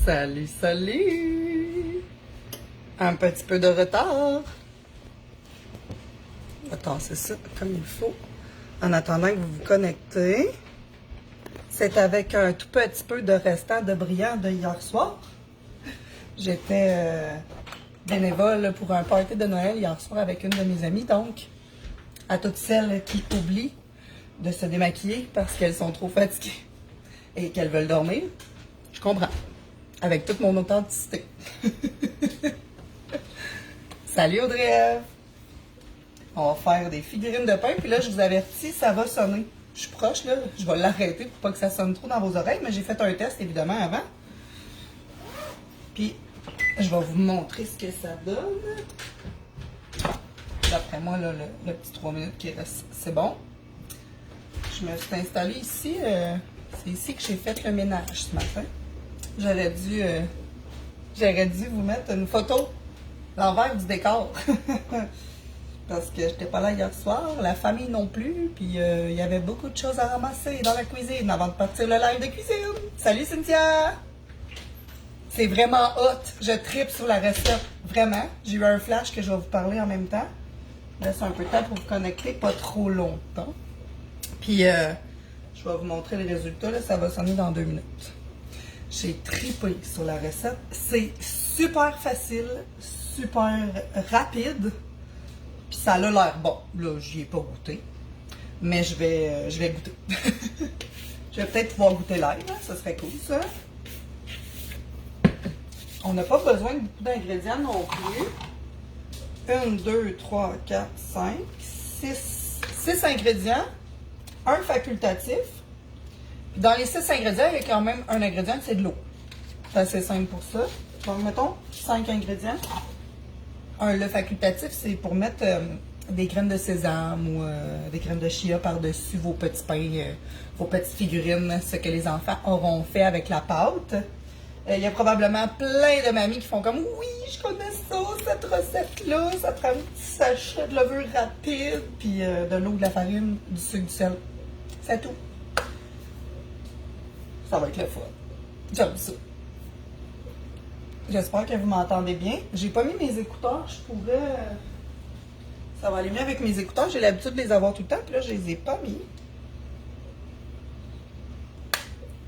Salut, salut! Un petit peu de retard. Attends, c'est ça, comme il faut. En attendant que vous vous connectez, c'est avec un tout petit peu de restant de brillant de hier soir. J'étais bénévole pour un party de Noël hier soir avec une de mes amies. Donc, à toutes celles qui oublient de se démaquiller parce qu'elles sont trop fatiguées et qu'elles veulent dormir, je comprends. Avec toute mon authenticité. Salut Audrey! On va faire des figurines de pain, puis là, je vous avertis, ça va sonner. Je suis proche, là, je vais l'arrêter pour pas que ça sonne trop dans vos oreilles, mais j'ai fait un test, évidemment, avant. Puis, je vais vous montrer ce que ça donne. D'après moi, là, le petit 3 minutes qui reste, c'est bon. Je me suis installée ici. C'est ici que j'ai fait le ménage ce matin. J'aurais dû vous mettre une photo, l'envers du décor. Parce que j'étais pas là hier soir, la famille non plus, puis il y avait beaucoup de choses à ramasser dans la cuisine avant de partir le live de cuisine. Salut Cynthia! C'est vraiment hot, je tripe sur la recette, vraiment. J'ai eu un flash que je vais vous parler en même temps. Laisse un peu de temps pour vous connecter, pas trop longtemps. Puis je vais vous montrer les résultats, là, ça va sonner dans 2 minutes. J'ai tripé sur la recette. C'est super facile, super rapide. Puis ça a l'air bon. Là, j'y ai pas goûté. Mais je vais goûter. Je vais peut-être pouvoir goûter live. Hein? Ça serait cool, ça. On n'a pas besoin de beaucoup d'ingrédients non plus. 1, 2, 3, 4, 5, 6 ingrédients. Un facultatif. Puis dans les 6 ingrédients, il y a quand même un ingrédient, c'est de l'eau. C'est assez simple pour ça. Donc, mettons 5 ingrédients. Le facultatif, c'est pour mettre des graines de sésame ou des graines de chia par-dessus vos petits pains, vos petites figurines, ce que les enfants auront fait avec la pâte. Il y a probablement plein de mamies qui font comme « Oui, je connais ça, cette recette-là, ça prend un petit sachet de levure rapide, puis de l'eau, de la farine, du sucre, du sel. » C'est tout. Ça va être le fun. J'aime ça. J'espère que vous m'entendez bien. J'ai pas mis mes écouteurs. Je pourrais... Ça va aller mieux avec mes écouteurs. J'ai l'habitude de les avoir tout le temps. Puis là, je les ai pas mis.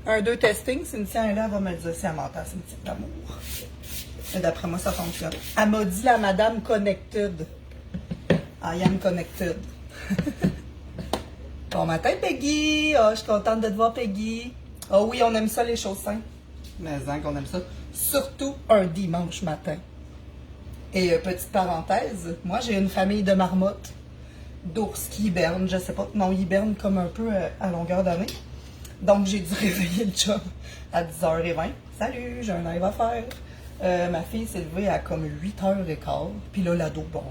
1, 2, testing. Cynthia est là. Elle va me le dire si elle m'entend. C'est une petite d'amour. Mais d'après moi, ça fonctionne. Elle m'a dit la madame connected. I am connected. Bon matin, Peggy. Oh, je suis contente de te voir, Peggy. Oh oui, on aime ça, les choses simples. Mais hein, qu'on aime ça. Surtout un dimanche matin. Et petite parenthèse, moi j'ai une famille de marmottes, d'ours qui hibernent, je sais pas, non, ils hibernent comme un peu à longueur d'année. Donc j'ai dû réveiller le chum à 10h20. Salut, j'ai un live à faire. Ma fille s'est levée à comme 8h15. Puis là, l'ado, bon,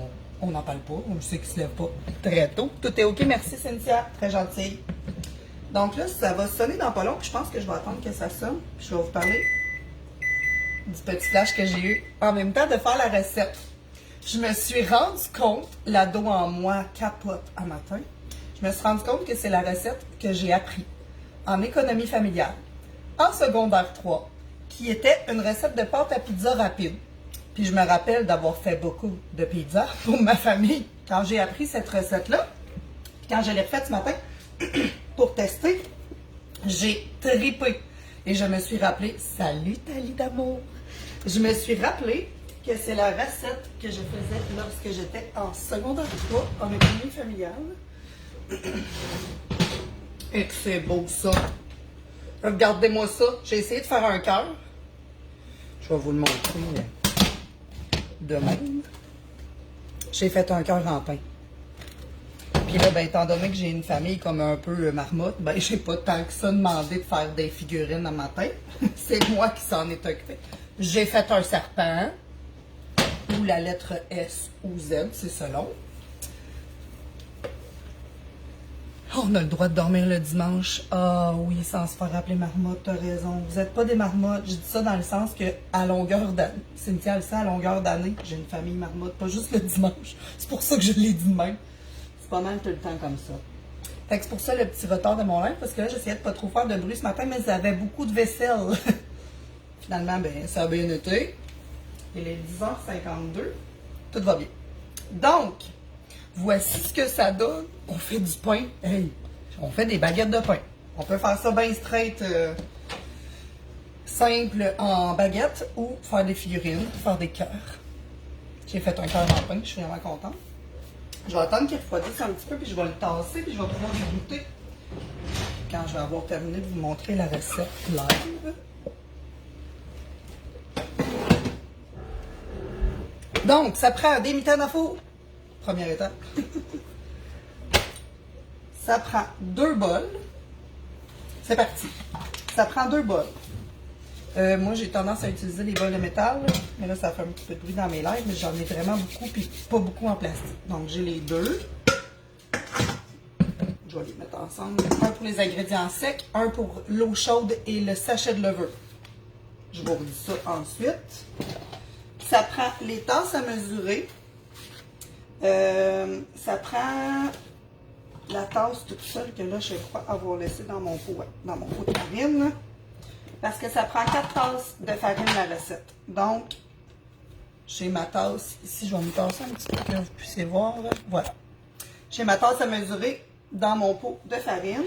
on n'en parle pas, on sait qu'il se lève pas très tôt. Tout est ok, merci Cynthia, très gentille. Donc là, ça va sonner dans pas long, puis je pense que je vais attendre que ça sonne, puis je vais vous parler du petit flash que j'ai eu en même temps de faire la recette. Je me suis rendu compte, l'ado en moi capote un matin, je me suis rendu compte que c'est la recette que j'ai appris en économie familiale, en secondaire 3, qui était une recette de pâte à pizza rapide. Puis je me rappelle d'avoir fait beaucoup de pizza pour ma famille quand j'ai appris cette recette-là. Quand je l'ai refaite ce matin, pour tester, j'ai tripé. Et je me suis rappelé, salut Tali d'amour, je me suis rappelé que c'est la recette que je faisais lorsque j'étais en secondaire 3 en économie familiale. Et que c'est beau ça. Regardez-moi ça. J'ai essayé de faire un cœur. Je vais vous le montrer de même. J'ai fait un cœur en pain. Puis là, ben, étant donné que j'ai une famille comme un peu marmotte, ben, j'ai pas tant que ça demandé de faire des figurines à matin. C'est moi qui s'en est occupé. J'ai fait un serpent, ou la lettre S ou Z, c'est selon. On a le droit de dormir le dimanche. Ah oui, sans se faire rappeler marmotte, t'as raison. Vous n'êtes pas des marmottes. Je dis ça dans le sens que à longueur d'année, Cynthia le sait, à longueur d'année, j'ai une famille marmotte, pas juste le dimanche. C'est pour ça que je l'ai dit de même. C'est pas mal tout le temps comme ça. Fait que c'est pour ça le petit retard de mon linge, parce que là, j'essayais de pas trop faire de bruit ce matin, mais j'avais beaucoup de vaisselle. Finalement, ben, ça a bien été. Il est 10h52. Tout va bien. Donc, voici ce que ça donne. On fait du pain. Hey, on fait des baguettes de pain. On peut faire ça bien straight, simple en baguette ou faire des figurines, faire des cœurs. J'ai fait un cœur en pain, je suis vraiment contente. Je vais attendre qu'il refroidisse un petit peu, puis je vais le tasser, puis je vais pouvoir le goûter quand je vais avoir terminé de vous montrer la recette live. Donc, ça prend des mitaines à four. Première étape. Ça prend 2 bols. C'est parti. Ça prend 2 bols. Moi, j'ai tendance à utiliser les bols de métal, mais là, ça fait un petit peu de bruit dans mes lives, mais j'en ai vraiment beaucoup, puis pas beaucoup en plastique. Donc, j'ai les 2. Je vais les mettre ensemble. Un pour les ingrédients secs, un pour l'eau chaude et le sachet de levure. Je vous redis ça ensuite. Ça prend les tasses à mesurer. Ça prend la tasse toute seule que là, je crois avoir laissé dans mon pot de farine. Parce que ça prend 4 tasses de farine la recette. Donc, j'ai ma tasse. Ici, je vais me tasser un petit peu pour que vous puissiez voir. Voilà. J'ai ma tasse à mesurer dans mon pot de farine.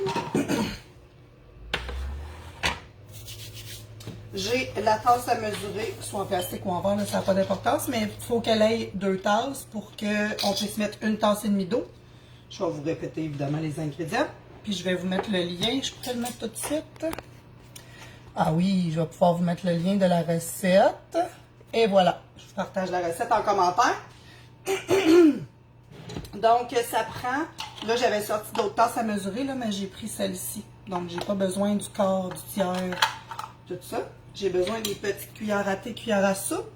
J'ai la tasse à mesurer, soit en plastique ou en verre, là, ça n'a pas d'importance, mais il faut qu'elle ait 2 tasses pour qu'on puisse mettre 1 tasse et demie d'eau. Je vais vous répéter évidemment les ingrédients. Puis je vais vous mettre le lien. Je pourrais le mettre tout de suite. Ah oui, je vais pouvoir vous mettre le lien de la recette. Et voilà, je vous partage la recette en commentaire. Donc, ça prend... Là, j'avais sorti d'autres tasses à mesurer, là, mais j'ai pris celle-ci. Donc, j'ai pas besoin du quart, du tiers, tout ça. J'ai besoin des petites cuillères à thé, cuillères à soupe.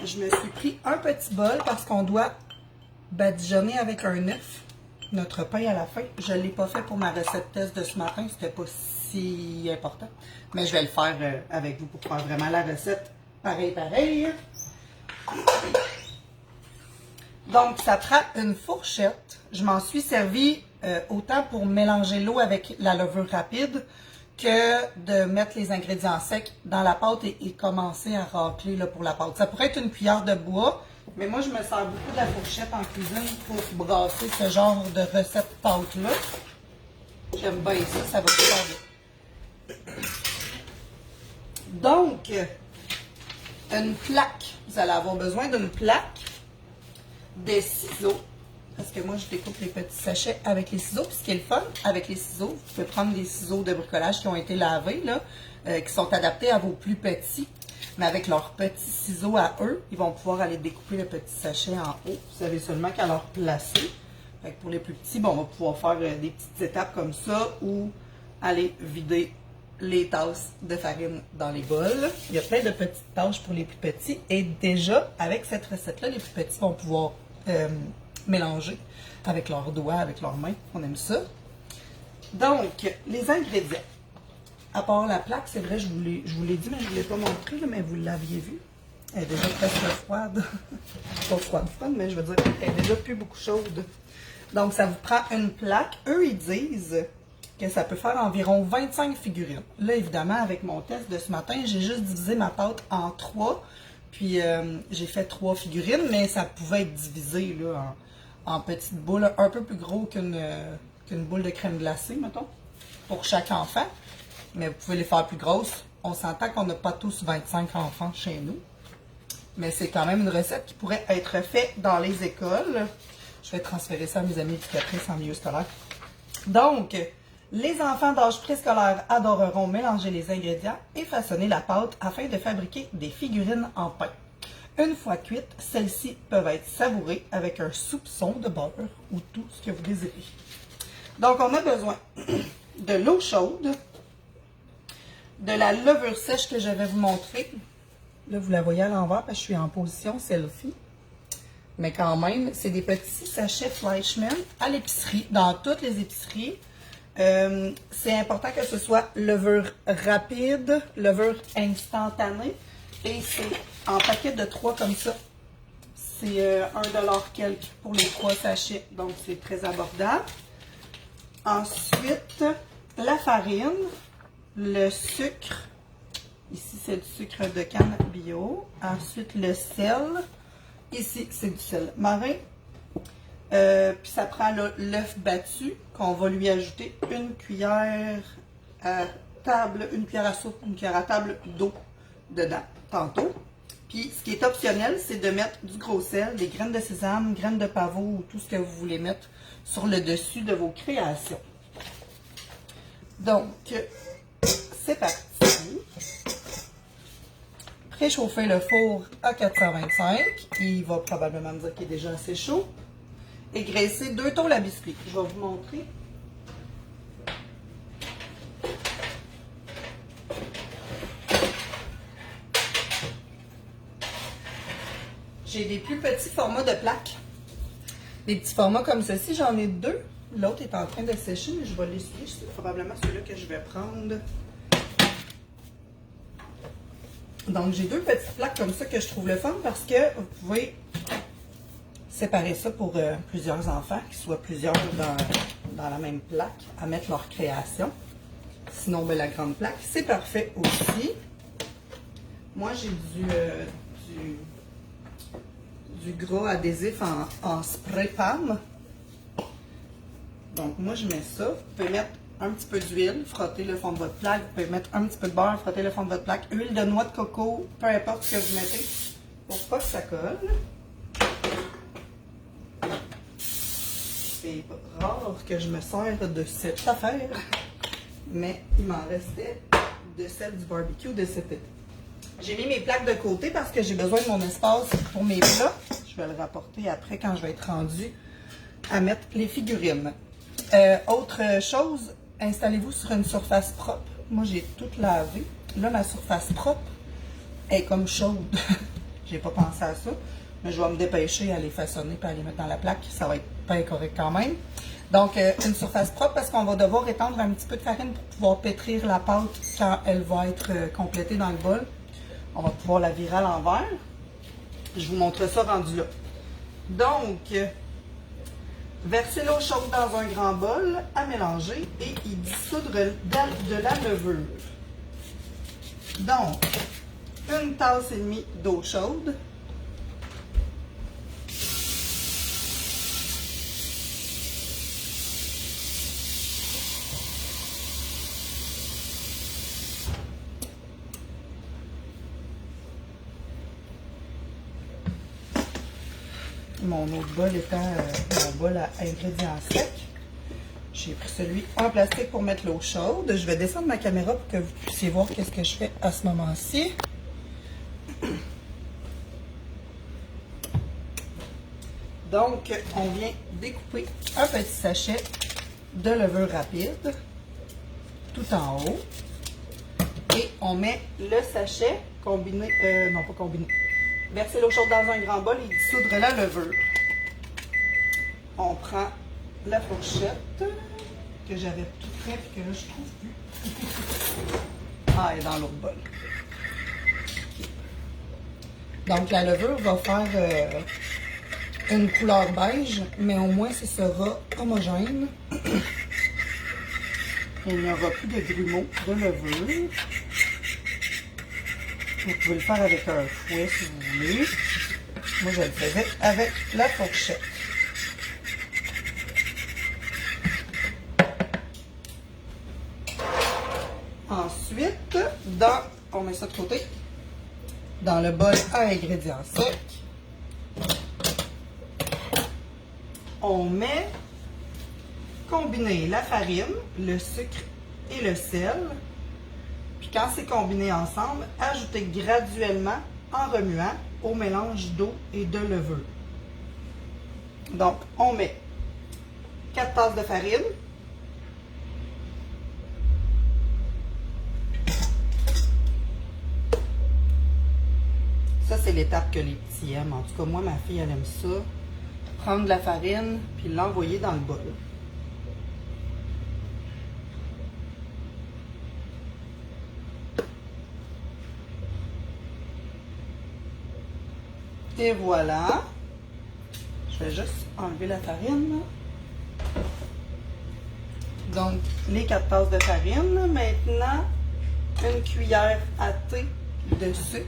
Je me suis pris un petit bol parce qu'on doit badigeonner avec un œuf notre pain à la fin. Je ne l'ai pas fait pour ma recette test de ce matin. C'était pas si important. Mais je vais le faire avec vous pour faire vraiment la recette pareil. Donc, ça prend une fourchette. Je m'en suis servi autant pour mélanger l'eau avec la levure rapide que de mettre les ingrédients secs dans la pâte et commencer à racler là, pour la pâte. Ça pourrait être une cuillère de bois, mais moi, je me sers beaucoup de la fourchette en cuisine pour brasser ce genre de recette pâte-là. J'aime bien ça, ça va super bien. Donc, une plaque. Vous allez avoir besoin d'une plaque, des ciseaux, parce que moi, je découpe les petits sachets avec les ciseaux. Puis ce qui est le fun, avec les ciseaux, vous pouvez prendre des ciseaux de bricolage qui ont été lavés, là, qui sont adaptés à vos plus petits. Mais avec leurs petits ciseaux à eux, ils vont pouvoir aller découper le petit sachet en haut. Vous avez seulement qu'à leur placer. Fait que pour les plus petits, bon, on va pouvoir faire des petites étapes comme ça ou aller vider les tasses de farine dans les bols. Il y a plein de petites tâches pour les plus petits. Et déjà, avec cette recette-là, les plus petits vont pouvoir mélanger avec leurs doigts, avec leurs mains. On aime ça. Donc, les ingrédients. À part la plaque, c'est vrai, je vous l'ai dit, mais je ne vous l'ai pas montré, là, mais vous l'aviez vu. Elle est déjà presque froide. Pas froide, mais je veux dire, elle est déjà plus beaucoup chaude. Donc, ça vous prend une plaque. Eux, ils disent que ça peut faire environ 25 figurines. Là, évidemment, avec mon test de ce matin, j'ai juste divisé ma pâte en 3. Puis, j'ai fait 3 figurines, mais ça pouvait être divisé là, en petites boules, un peu plus gros qu'une boule de crème glacée, mettons, pour chaque enfant. Mais vous pouvez les faire plus grosses. On s'entend qu'on n'a pas tous 25 enfants chez nous. Mais c'est quand même une recette qui pourrait être faite dans les écoles. Je vais transférer ça à mes amis éducatrices en milieu scolaire. Donc, les enfants d'âge préscolaire adoreront mélanger les ingrédients et façonner la pâte afin de fabriquer des figurines en pain. Une fois cuites, celles-ci peuvent être savourées avec un soupçon de beurre ou tout ce que vous désirez. Donc, on a besoin de l'eau chaude, de la levure sèche que je vais vous montrer. Là, vous la voyez à l'envers parce que je suis en position selfie. Mais quand même, c'est des petits sachets Fleischmann à l'épicerie, dans toutes les épiceries. C'est important que ce soit levure rapide, levure instantanée. Et c'est en paquet de 3 comme ça. C'est 1$ quelque pour les 3 sachets. Donc, c'est très abordable. Ensuite, la farine. le sucre. Ici, c'est du sucre de canne bio. Ensuite, le sel. Ici, c'est du sel marin. Puis ça prend l'œuf battu qu'on va lui ajouter une cuillère à table, une cuillère à soupe, une cuillère à table d'eau dedans, tantôt. Puis ce qui est optionnel, c'est de mettre du gros sel, des graines de sésame, graines de pavot ou tout ce que vous voulez mettre sur le dessus de vos créations. Donc, c'est parti. Préchauffez le four à 425. Il va probablement me dire qu'il est déjà assez chaud. Et graissez 2 tôles à biscuits. Je vais vous montrer. J'ai des plus petits formats de plaques. Des petits formats comme ceci, j'en ai 2. L'autre est en train de sécher, mais je vais l'essuyer. C'est probablement celui-là que je vais prendre. Donc, j'ai 2 petites plaques comme ça que je trouve le fun parce que vous pouvez séparer ça pour plusieurs enfants, qu'ils soient plusieurs dans la même plaque, à mettre leur création. Sinon, ben, la grande plaque, c'est parfait aussi. Moi, j'ai du gras adhésif en spray palm. Donc, moi, je mets ça. Vous pouvez mettre un petit peu d'huile, frotter le fond de votre plaque. Vous pouvez mettre un petit peu de beurre, frotter le fond de votre plaque. Huile de noix de coco, peu importe ce que vous mettez, pour pas que ça colle. C'est rare que je me sers de cette affaire, mais il m'en restait de celle du barbecue de cet été. J'ai mis mes plaques de côté parce que j'ai besoin de mon espace pour mes plats. Je vais le rapporter après quand je vais être rendue à mettre les figurines. Autre chose, installez-vous sur une surface propre. Moi, j'ai tout lavé. Là, ma surface propre est comme chaude. J'ai pas pensé à ça. Mais je vais me dépêcher à les façonner et à les mettre dans la plaque. Ça va être pas incorrect quand même. Donc, une surface propre parce qu'on va devoir étendre un petit peu de farine pour pouvoir pétrir la pâte quand elle va être complétée dans le bol. On va pouvoir la virer à l'envers. Je vous montre ça rendu là. Donc, versez l'eau chaude dans un grand bol à mélanger et y dissoudre de la levure. Donc, 1 tasse et demie d'eau chaude. Mon autre bol étant mon bol à ingrédients secs. J'ai pris celui en plastique pour mettre l'eau chaude. Je vais descendre ma caméra pour que vous puissiez voir qu'est-ce que je fais à ce moment-ci. Donc, on vient découper un petit sachet de levure rapide tout en haut. Et on met le sachet combiné, non pas combiné, verser l'eau chaude dans un grand bol et dissoudre la levure. On prend la fourchette que j'avais tout prêt et que là je trouve plus. Ah, elle est dans l'autre bol. Donc la levure va faire une couleur beige, mais au moins ce sera homogène. Il n'y aura plus de grumeaux de levure. Vous pouvez le faire avec un fouet si vous voulez. Moi, je le faisais avec la fourchette. Ensuite, on met ça de côté, dans le bol à ingrédients secs. On met, combiner la farine, le sucre et le sel. Puis quand c'est combiné ensemble, ajoutez graduellement en remuant au mélange d'eau et de levure. Donc, on met 4 tasses de farine. Ça, c'est l'étape que les petits aiment. En tout cas, moi, ma fille, elle aime ça. Prendre de la farine, puis l'envoyer dans le bol. Et voilà. Je vais juste enlever la farine. Donc, les 4 tasses de farine. Maintenant, une cuillère à thé de sucre.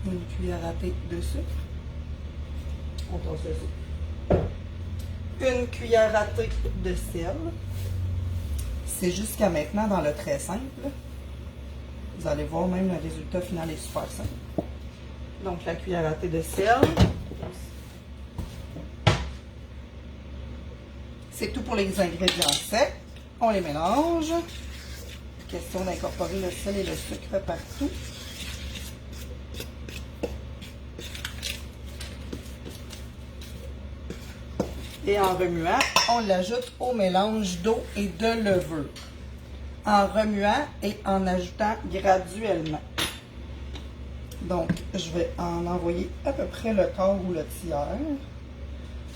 Une cuillère à thé de sucre. On tosse le sucre. Une cuillère à thé de sel. C'est jusqu'à maintenant dans le très simple. Vous allez voir, même le résultat final est super simple. Donc la cuillère à thé de sel. C'est tout pour les ingrédients secs. On les mélange. Question d'incorporer le sel et le sucre partout. Et en remuant, on l'ajoute au mélange d'eau et de levure. En remuant et en ajoutant graduellement. Donc, je vais en envoyer à peu près le quart ou le tiers.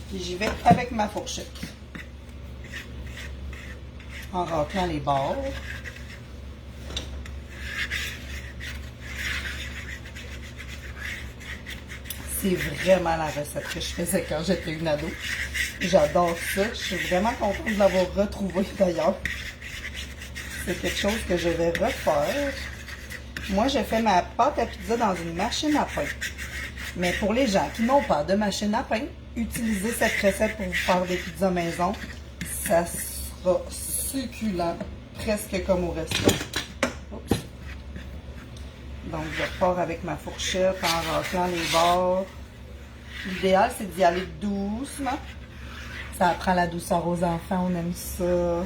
Puis j'y vais avec ma fourchette. En raclant les bords. C'est vraiment la recette que je faisais quand j'étais une ado. J'adore ça. Je suis vraiment contente de l'avoir retrouvée d'ailleurs. C'est quelque chose que je vais refaire. Moi, j'ai fait ma pâte à pizza dans une machine à pain. Mais pour les gens qui n'ont pas de machine à pain, utilisez cette recette pour vous faire des pizzas maison. Ça sera succulent, presque comme au resto. Oups. Donc, je repars avec ma fourchette en raclant les bords. L'idéal, c'est d'y aller doucement. Ça apprend la douceur aux enfants, on aime ça.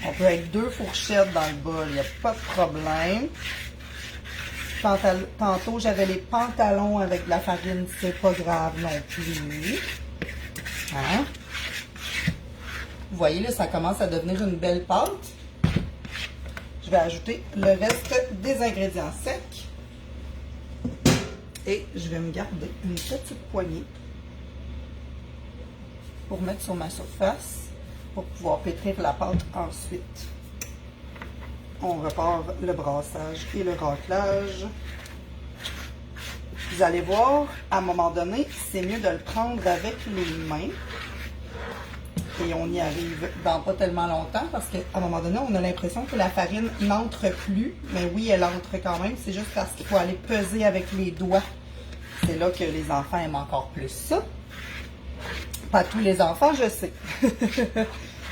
On peut avec 2 fourchettes dans le bol, il n'y a pas de problème. Tantôt, j'avais les pantalons avec de la farine, c'est pas grave non plus. Hein? Vous voyez, là, ça commence à devenir une belle pâte. Je vais ajouter le reste des ingrédients secs. Et je vais me garder une petite poignée pour mettre sur ma surface pour pouvoir pétrir la pâte ensuite. On repart le brassage et le raclage. Vous allez voir, à un moment donné, c'est mieux de le prendre avec les mains. Et on y arrive dans pas tellement longtemps parce qu'à un moment donné, on a l'impression que la farine n'entre plus. Mais oui, elle entre quand même. C'est juste parce qu'il faut aller peser avec les doigts. C'est là que les enfants aiment encore plus ça. Pas tous les enfants, je sais.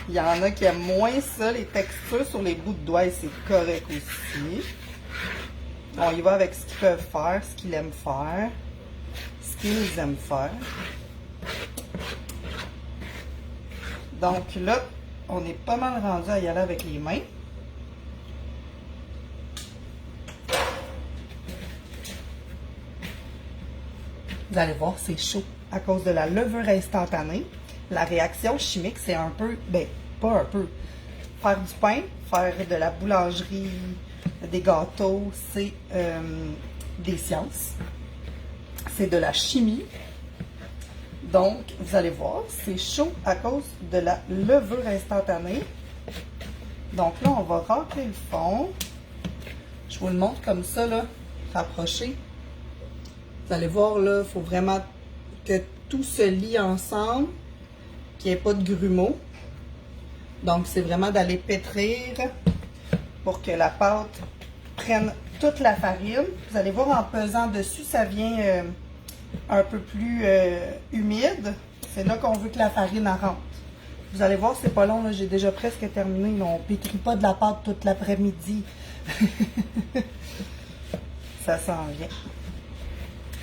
Il y en a qui aiment moins ça, les textures sur les bouts de doigts, et c'est correct aussi. On y va avec ce qu'ils peuvent faire, ce qu'ils aiment faire, ce qu'ils aiment faire. Donc là, on est pas mal rendu à y aller avec les mains. Vous allez voir, c'est chaud à cause de la levure instantanée. La réaction chimique, c'est un peu, ben, pas un peu. Faire du pain, faire de la boulangerie, des gâteaux, c'est des sciences. C'est de la chimie. Donc, vous allez voir, c'est chaud à cause de la levure instantanée. Donc là, on va racler le fond. Je vous le montre comme ça, là, rapproché. Vous allez voir, là, il faut vraiment que tout se lie ensemble, qu'il n'y ait pas de grumeaux. Donc, c'est vraiment d'aller pétrir pour que la pâte prenne toute la farine. Vous allez voir, en pesant dessus, ça vient un peu plus humide. C'est là qu'on veut que la farine rentre. Vous allez voir, c'est pas long, j'ai déjà presque terminé. Là, on ne pétrit pas de la pâte toute l'après-midi. Ça s'en vient.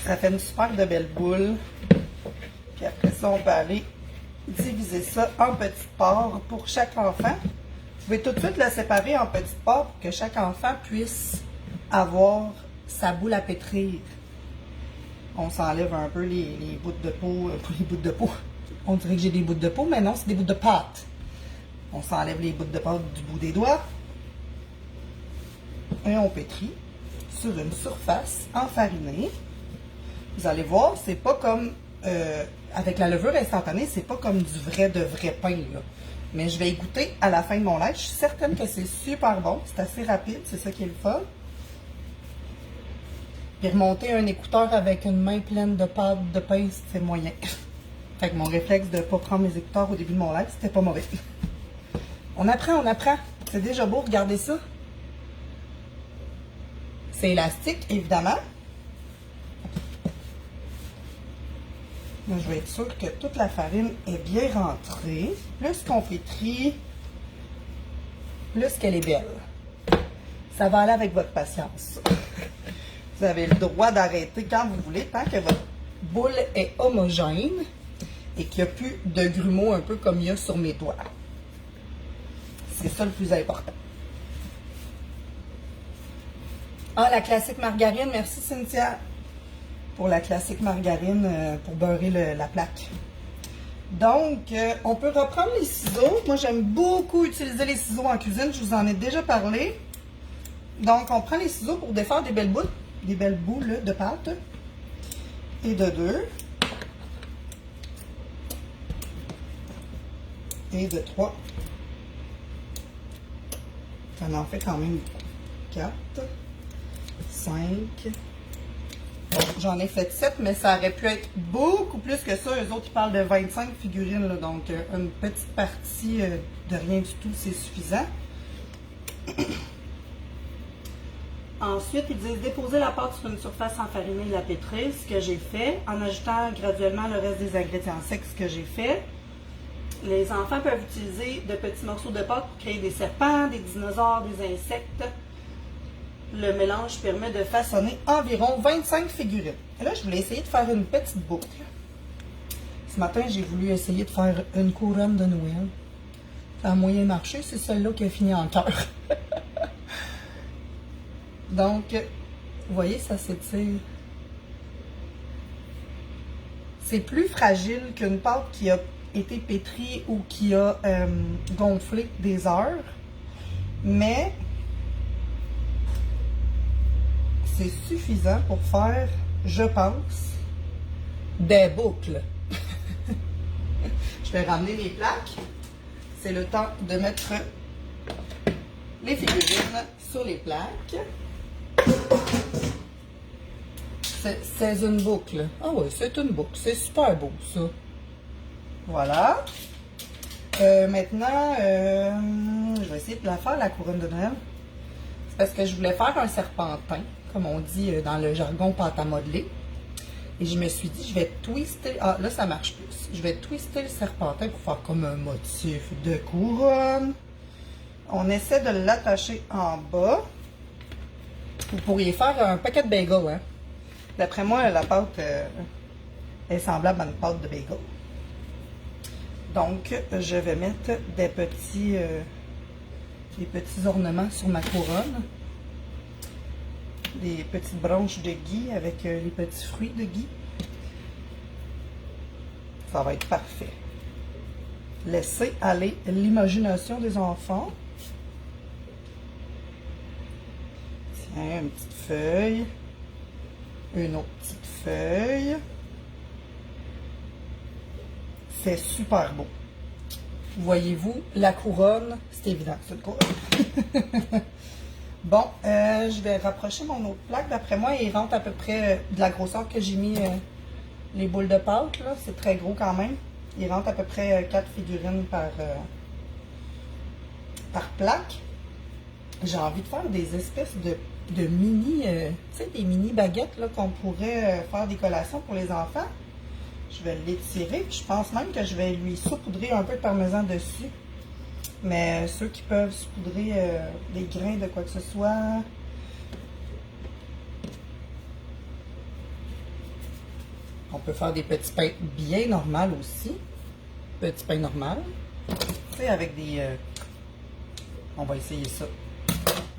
Ça fait une super de belle boule. Puis après ça, on peut aller diviser ça en petites parts pour chaque enfant. Vous pouvez tout de suite la séparer en petites parts pour que chaque enfant puisse avoir sa boule à pétrir. On s'enlève un peu les bouts de peau. Les bouts de peau. On dirait que j'ai des bouts de peau, mais non, c'est des bouts de pâte. On s'enlève les bouts de pâte du bout des doigts. Et on pétrit sur une surface enfarinée. Vous allez voir, c'est pas comme, avec la levure instantanée, c'est pas comme du vrai de vrai pain, là. Mais je vais y goûter à la fin de mon live. Je suis certaine que c'est super bon. C'est assez rapide, c'est ça qui est le fun. Puis remonter un écouteur avec une main pleine de pâte de pain, c'est moyen. Fait que mon réflexe de ne pas prendre mes écouteurs au début de mon live, c'était pas mauvais. On apprend, on apprend. C'est déjà beau, regardez ça. C'est élastique, évidemment. Là, je vais être sûre que toute la farine est bien rentrée. Plus qu'on pétrit, plus qu'elle est belle. Ça va aller avec votre patience. Vous avez le droit d'arrêter quand vous voulez, tant que votre boule est homogène et qu'il n'y a plus de grumeaux un peu comme il y a sur mes doigts. C'est ça le plus important. Ah, la classique margarine. Merci Cynthia pour la classique margarine pour beurrer la plaque. Donc, on peut reprendre les ciseaux. Moi, j'aime beaucoup utiliser les ciseaux en cuisine. Je vous en ai déjà parlé. Donc, on prend les ciseaux pour défaire des belles boules de pâte. Et de 2. Et de 3. Ça en fait quand même 4, 5. Bon, j'en ai fait 7, mais ça aurait pu être beaucoup plus que ça. Eux autres, ils parlent de 25 figurines, là, donc une petite partie de rien du tout, c'est suffisant. Ensuite, ils disent déposer la pâte sur une surface enfarinée et la pétrir, ce que j'ai fait, en ajoutant graduellement le reste des ingrédients secs, ce que j'ai fait. Les enfants peuvent utiliser de petits morceaux de pâte pour créer des serpents, des dinosaures, des insectes. Le mélange permet de façonner environ 25 figurines. Et là, je voulais essayer de faire une petite boucle. Ce matin, j'ai voulu essayer de faire une couronne de Noël. Ça a moyen marché, c'est celle-là qui a fini en cœur. Donc, vous voyez, ça s'étire. C'est plus fragile qu'une pâte qui a été pétrie ou qui a gonflé des heures, mais c'est suffisant pour faire, je pense, des boucles. Je vais ramener les plaques. C'est le temps de mettre les figurines sur les plaques. C'est une boucle. Ah oui, c'est une boucle. C'est super beau, ça. Voilà. Maintenant, je vais essayer de la faire, la couronne de Noël. C'est parce que je voulais faire un serpentin, comme on dit dans le jargon pâte à modeler. Et je me suis dit, je vais twister... Ah, là, ça marche plus. Je vais twister le serpentin pour faire comme un motif de couronne. On essaie de l'attacher en bas. Vous pourriez faire un paquet de bagels, hein. D'après moi, la pâte est semblable à une pâte de bagel. Donc, je vais mettre des petits ornements sur ma couronne. Des petites branches de gui avec les petits fruits de gui. Ça va être parfait. Laissez aller l'imagination des enfants. Tiens, une petite feuille. Une autre petite feuille. C'est super beau. Voyez-vous, la couronne, c'est évident, c'est une couronne. Bon, je vais rapprocher mon autre plaque. D'après moi, il rentre à peu près de la grosseur que j'ai mis les boules de pâte. C'est très gros quand même. Il rentre à peu près 4 figurines par plaque. J'ai envie de faire des espèces de mini, tu sais, des mini baguettes qu'on pourrait faire des collations pour les enfants. Je vais l'étirer. Je pense même que je vais lui saupoudrer un peu de parmesan dessus. Mais ceux qui peuvent saupoudrer des grains de quoi que ce soit. On peut faire des petits pains bien normaux aussi. Petits pains normaux. Tu sais, avec des... on va essayer ça.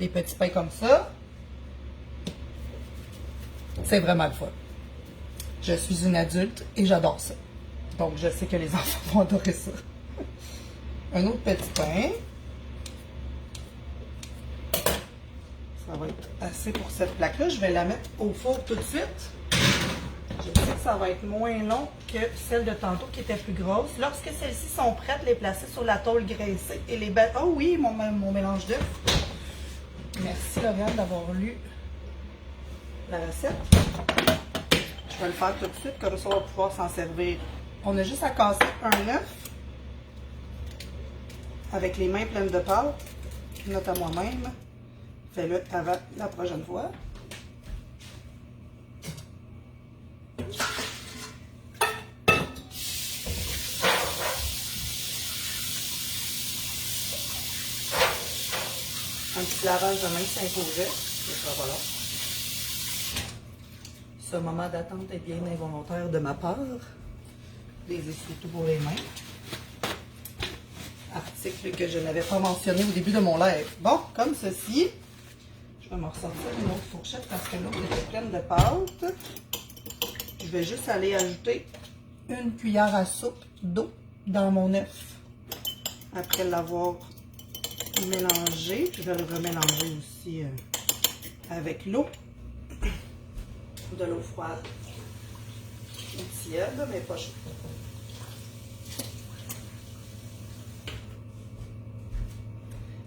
Des petits pains comme ça. C'est vraiment le fun. Je suis une adulte et j'adore ça. Donc, je sais que les enfants vont adorer ça. Un autre petit pain. Ça va être assez pour cette plaque-là. Je vais la mettre au four tout de suite. Je sais que ça va être moins long que celle de tantôt qui était plus grosse. Lorsque celles-ci sont prêtes, les placer sur la tôle graissée et les battre. Oh oui, mon mélange d'œufs. Merci Lauriane d'avoir lu la recette. Je vais le faire tout de suite, comme ça on va pouvoir s'en servir On a juste à casser un œuf avec les mains pleines de pâte. Note à moi-même. Fais-le avant la prochaine fois. Un petit lavage de main s'imposait. Ce sera pas long. Ce moment d'attente est bien involontaire de ma part. Les essuie-tout pour les mains. Article que je n'avais pas mentionné au début de mon live. Bon, comme ceci. Je vais me ressortir une autre fourchette parce que l'autre était pleine de pâte. Je vais juste aller ajouter une cuillère à soupe d'eau dans mon œuf. Après l'avoir mélangé, je vais le remélanger aussi avec l'eau. De l'eau froide. Tiède, mais pas chaude.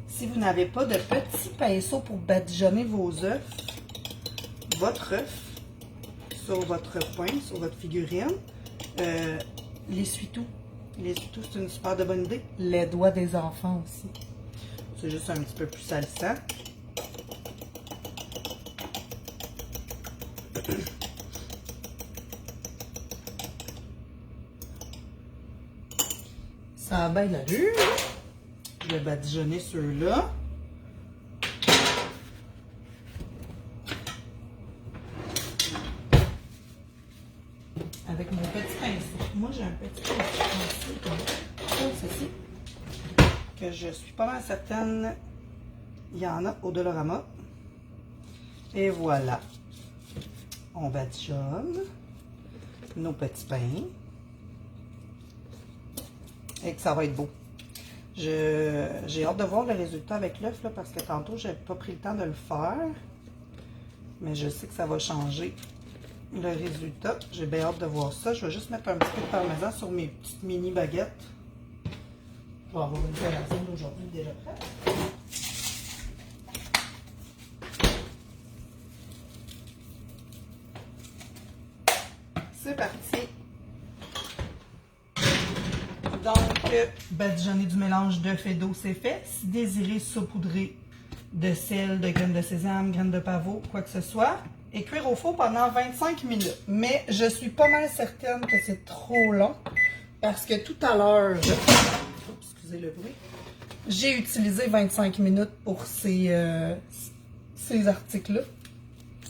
Si vous n'avez pas de petits pinceaux pour badigeonner vos œufs, votre œuf sur votre poing, sur votre figurine, l'essuie-tout. L'essuie-tout, c'est une super de bonne idée. Les doigts des enfants aussi. C'est juste un petit peu plus salissant. Ça a bien l'allure. Je vais badigeonner ceux-là. Avec mon petit pinceau. Moi, j'ai un petit pinceau comme ceci. Que je suis pas mal certaine, il y en a au Dollarama. Et voilà. On badigeonne nos petits pains. Et que ça va être beau. J'ai hâte de voir le résultat avec l'œuf parce que tantôt, je n'ai pas pris le temps de le faire. Mais je sais que ça va changer le résultat. J'ai bien hâte de voir ça. Je vais juste mettre un petit peu de parmesan sur mes petites mini baguettes. Je vais avoir une collation d'aujourd'hui déjà prête. C'est parti. Donc, badigeonner du mélange d'œufs et d'eau, c'est fait. Si désirez saupoudrer de sel, de graines de sésame, graines de pavot, quoi que ce soit, et cuire au four pendant 25 minutes. Mais je suis pas mal certaine que c'est trop long parce que tout à l'heure, excusez le bruit, j'ai utilisé 25 minutes pour ces articles-là,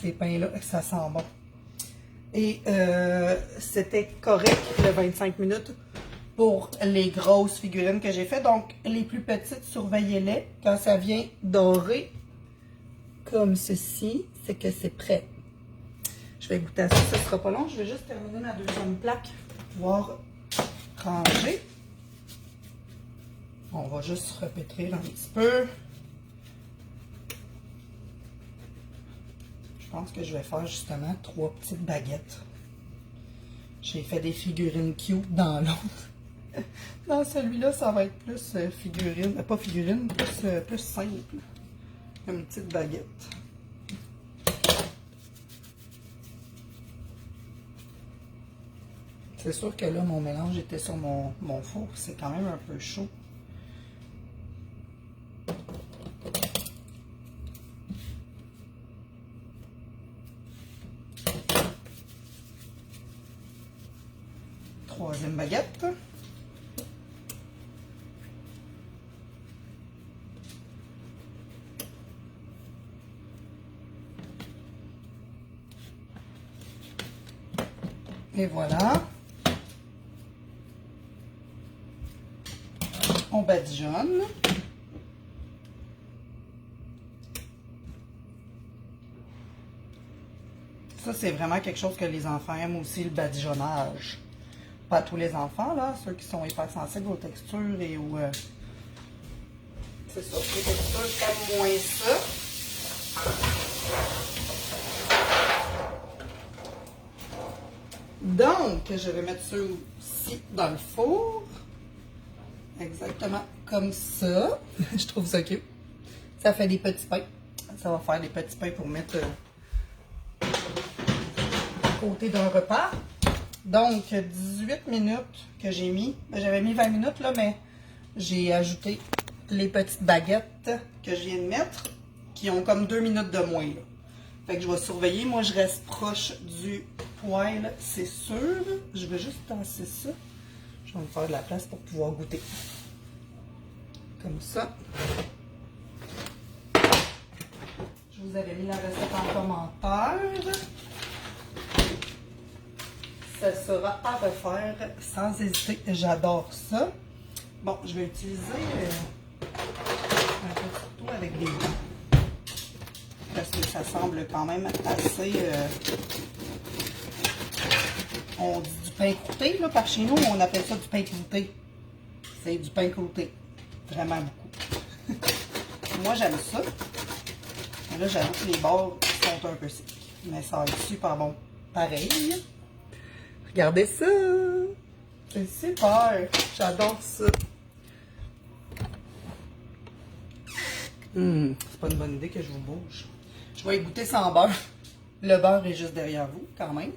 ces pains-là, et ça sent bon. Et c'était correct le 25 minutes pour les grosses figurines que j'ai fait. Donc, les plus petites, surveillez-les. Quand ça vient doré, comme ceci, c'est que c'est prêt. Je vais goûter à ça, ce ne sera pas long. Je vais juste terminer ma deuxième plaque pour pouvoir ranger. On va juste repétrir un petit peu. Je pense que je vais faire justement 3 petites baguettes. J'ai fait des figurines cute dans l'autre. Dans celui-là, ça va être plus figurine, pas figurine, plus simple. Une petite baguette. C'est sûr que là, mon mélange était sur mon four. C'est quand même un peu chaud. Troisième baguette. Et voilà. On badigeonne. Ça, c'est vraiment quelque chose que les enfants aiment aussi, le badigeonnage. Pas tous les enfants, là, ceux qui sont hypersensibles aux textures et aux... c'est ça, les textures aiment moins ça. Donc, je vais mettre ceux-ci dans le four. Exactement comme ça. Je trouve ça cute. Ça fait des petits pains. Ça va faire des petits pains pour mettre à côté d'un repas. Donc, 18 minutes que j'ai mis. Ben, j'avais mis 20 minutes, là, mais j'ai ajouté les petites baguettes que je viens de mettre, qui ont comme 2 minutes de moins, là. Fait que je vais surveiller. Moi, je reste proche du poêle, c'est sûr. Je vais juste tasser ça. Je vais me faire de la place pour pouvoir goûter. Comme ça. Je vous avais mis la recette en commentaire. Ça sera à refaire sans hésiter. J'adore ça. Bon, je vais utiliser un petit couteau avec des dents. Parce que ça semble quand même assez... on dit du pain croûté, là, par chez nous, on appelle ça du pain croûté. C'est du pain croûté. Vraiment beaucoup. Moi, j'aime ça. Et là, j'avoue que les bords sont un peu secs. Mais ça va être super bon. Pareil. Regardez ça! C'est super! J'adore ça! C'est pas une bonne idée que je vous bouge. Je vais y goûter sans beurre. Le beurre est juste derrière vous, quand même.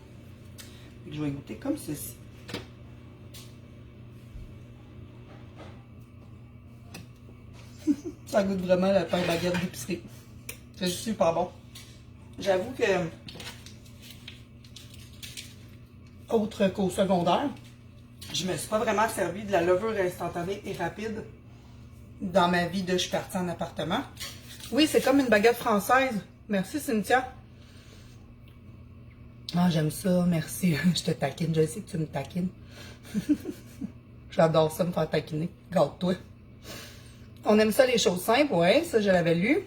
Je vais y goûter comme ceci. Ça goûte vraiment la pain baguette d'épicerie. C'est super bon. J'avoue que... Autre qu'au secondaire, je me suis pas vraiment servi de la levure instantanée et rapide dans ma vie de je suis partie en appartement. Oui, c'est comme une baguette française. Merci, Cynthia. Ah, j'aime ça, merci. Je te taquine, je sais que tu me taquines. J'adore ça, me faire taquiner. Garde-toi. On aime ça, les choses simples, ouais, ça, je l'avais lu.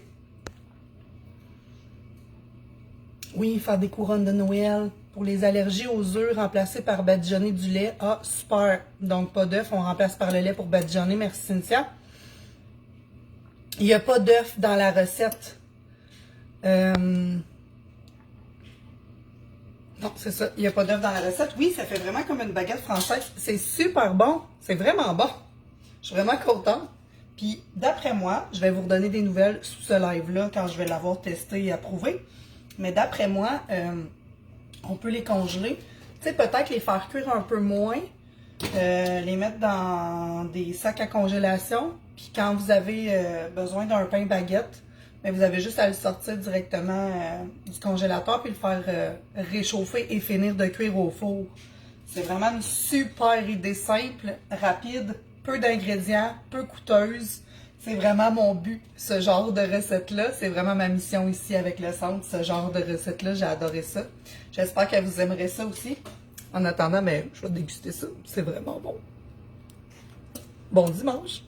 Oui, faire des couronnes de Noël. Pour les allergies aux œufs, remplacées par badigeonner du lait. Ah, super. Donc, pas d'œuf, on remplace par le lait pour badigeonner. Merci, Cynthia. Il n'y a pas d'œuf dans la recette. Non, c'est ça. Il n'y a pas d'œuf dans la recette. Oui, ça fait vraiment comme une baguette française. C'est super bon. C'est vraiment bon. Je suis vraiment contente. Puis, d'après moi, je vais vous redonner des nouvelles sous ce live-là quand je vais l'avoir testé et approuvé. Mais d'après moi, on peut les congeler. Tu sais, peut-être les faire cuire un peu moins. Les mettre dans des sacs à congélation. Puis quand vous avez besoin d'un pain baguette, mais vous avez juste à le sortir directement du congélateur puis le faire réchauffer et finir de cuire au four. C'est vraiment une super idée simple, rapide, peu d'ingrédients, peu coûteuse. C'est vraiment mon but, ce genre de recette-là. C'est vraiment ma mission ici avec le centre, ce genre de recette-là. J'ai adoré ça. J'espère que vous aimerez ça aussi. En attendant, mais je vais déguster ça. C'est vraiment bon. Bon dimanche!